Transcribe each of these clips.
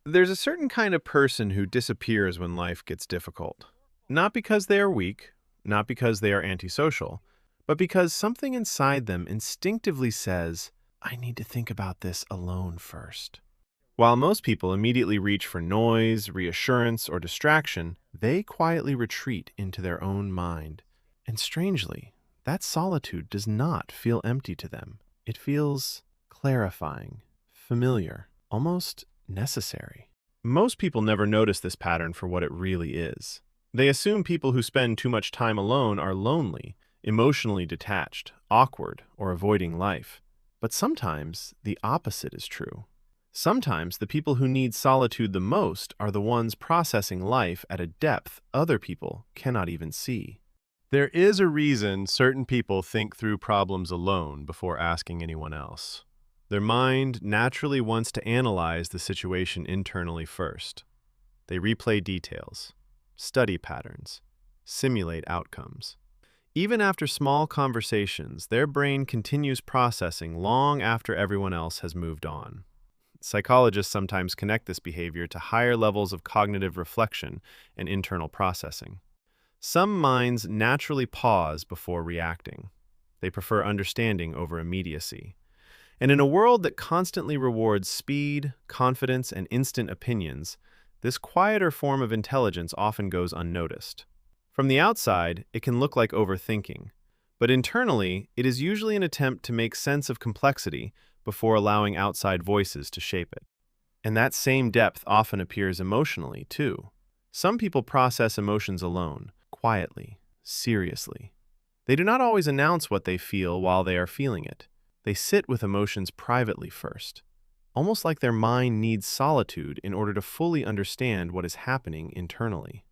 There's a certain kind of person who disappears when life gets difficult. Not because they are weak, not because they are antisocial, but because something inside them instinctively says, I need to think about this alone first. While most people immediately reach for noise, reassurance, or distraction, they quietly retreat into their own mind. And strangely, that solitude does not feel empty to them. It feels clarifying, familiar, almost necessary. Most people never notice this pattern for what it really is. They assume people who spend too much time alone are lonely, emotionally detached, awkward, or avoiding life. But sometimes the opposite is true. Sometimes the people who need solitude the most are the ones processing life at a depth other people cannot even see. There is a reason certain people think through problems alone before asking anyone else. Their mind naturally wants to analyze the situation internally first. They replay details, study patterns, simulate outcomes. Even after small conversations, their brain continues processing long after everyone else has moved on. Psychologists sometimes connect this behavior to higher levels of cognitive reflection and internal processing. Some minds naturally pause before reacting. They prefer understanding over immediacy. And in a world that constantly rewards speed, confidence, and instant opinions, this quieter form of intelligence often goes unnoticed. From the outside, it can look like overthinking, but internally, it is usually an attempt to make sense of complexity before allowing outside voices to shape it. And that same depth often appears emotionally, too. Some people process emotions alone, quietly, seriously. They do not always announce what they feel while they are feeling it. They sit with emotions privately first, almost like their mind needs solitude in order to fully understand what is happening internally.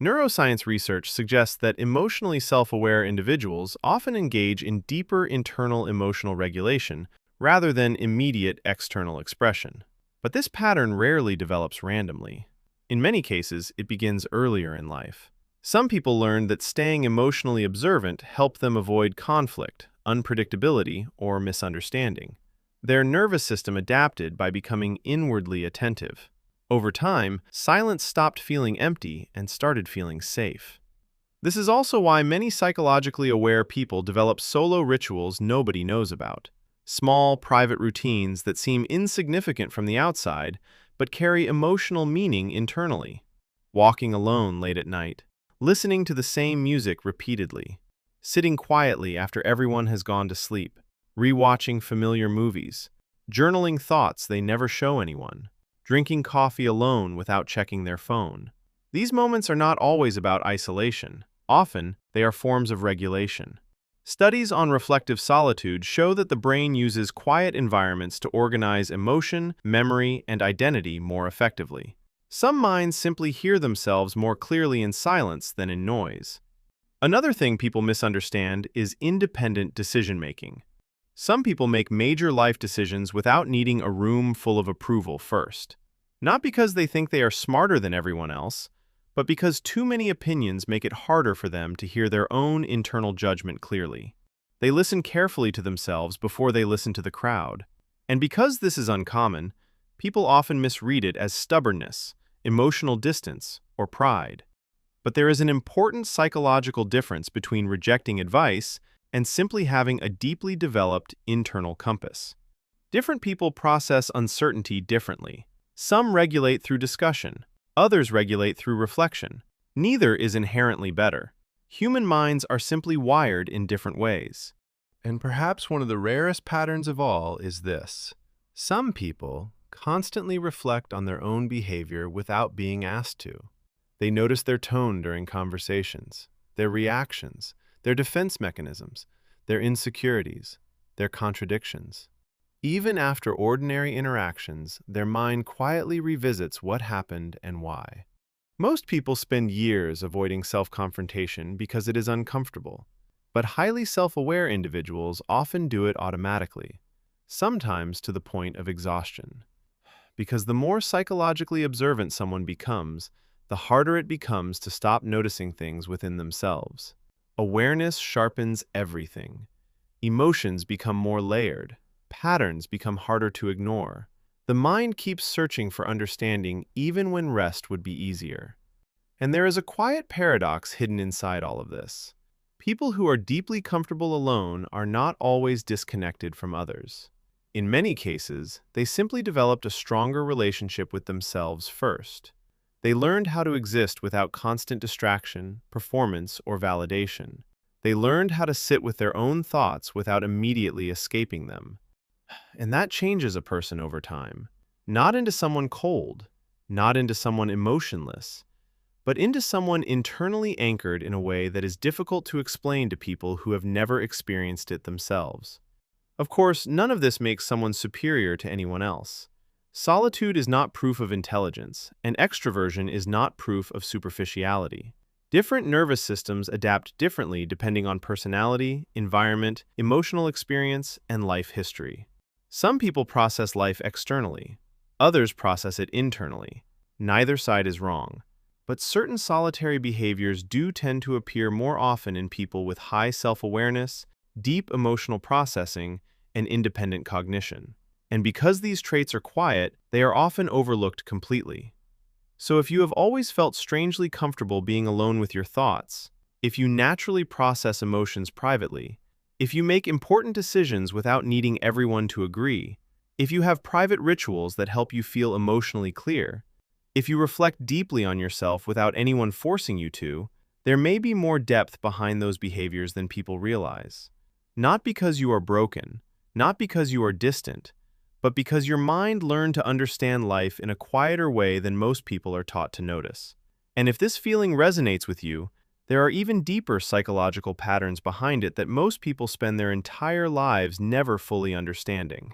Neuroscience research suggests that emotionally self-aware individuals often engage in deeper internal emotional regulation rather than immediate external expression. But this pattern rarely develops randomly. In many cases, it begins earlier in life. Some people learn that staying emotionally observant helped them avoid conflict, unpredictability, or misunderstanding. Their nervous system adapted by becoming inwardly attentive. Over time, silence stopped feeling empty and started feeling safe. This is also why many psychologically aware people develop solo rituals nobody knows about. Small, private routines that seem insignificant from the outside, but carry emotional meaning internally. Walking alone late at night, listening to the same music repeatedly, sitting quietly after everyone has gone to sleep, rewatching familiar movies, journaling thoughts they never show anyone, drinking coffee alone without checking their phone. These moments are not always about isolation. Often, they are forms of regulation. Studies on reflective solitude show that the brain uses quiet environments to organize emotion, memory, and identity more effectively. Some minds simply hear themselves more clearly in silence than in noise. Another thing people misunderstand is independent decision-making. Some people make major life decisions without needing a room full of approval first. Not because they think they are smarter than everyone else, but because too many opinions make it harder for them to hear their own internal judgment clearly. They listen carefully to themselves before they listen to the crowd. And because this is uncommon, people often misread it as stubbornness, emotional distance, or pride. But there is an important psychological difference between rejecting advice and simply having a deeply developed internal compass. Different people process uncertainty differently. Some regulate through discussion, others regulate through reflection. Neither is inherently better. Human minds are simply wired in different ways. And perhaps one of the rarest patterns of all is this. Some people constantly reflect on their own behavior without being asked to. They notice their tone during conversations, their reactions, their defense mechanisms, their insecurities, their contradictions. Even after ordinary interactions, their mind quietly revisits what happened and why. Most people spend years avoiding self-confrontation because it is uncomfortable, but highly self-aware individuals often do it automatically, sometimes to the point of exhaustion. Because the more psychologically observant someone becomes, the harder it becomes to stop noticing things within themselves. Awareness sharpens everything. Emotions become more layered. Patterns become harder to ignore. The mind keeps searching for understanding even when rest would be easier. And there is a quiet paradox hidden inside all of this. People who are deeply comfortable alone are not always disconnected from others. In many cases, they simply developed a stronger relationship with themselves first. They learned how to exist without constant distraction, performance, or validation. They learned how to sit with their own thoughts without immediately escaping them. And that changes a person over time. Not into someone cold, not into someone emotionless, but into someone internally anchored in a way that is difficult to explain to people who have never experienced it themselves. Of course, none of this makes someone superior to anyone else. Solitude is not proof of intelligence, and extroversion is not proof of superficiality. Different nervous systems adapt differently depending on personality, environment, emotional experience, and life history. Some people process life externally. Others process it internally. Neither side is wrong. But certain solitary behaviors do tend to appear more often in people with high self-awareness, deep emotional processing, and independent cognition. And because these traits are quiet, they are often overlooked completely. So if you have always felt strangely comfortable being alone with your thoughts, if you naturally process emotions privately, if you make important decisions without needing everyone to agree, if you have private rituals that help you feel emotionally clear, if you reflect deeply on yourself without anyone forcing you to, there may be more depth behind those behaviors than people realize. Not because you are broken, not because you are distant, but because your mind learned to understand life in a quieter way than most people are taught to notice. And if this feeling resonates with you, there are even deeper psychological patterns behind it that most people spend their entire lives never fully understanding.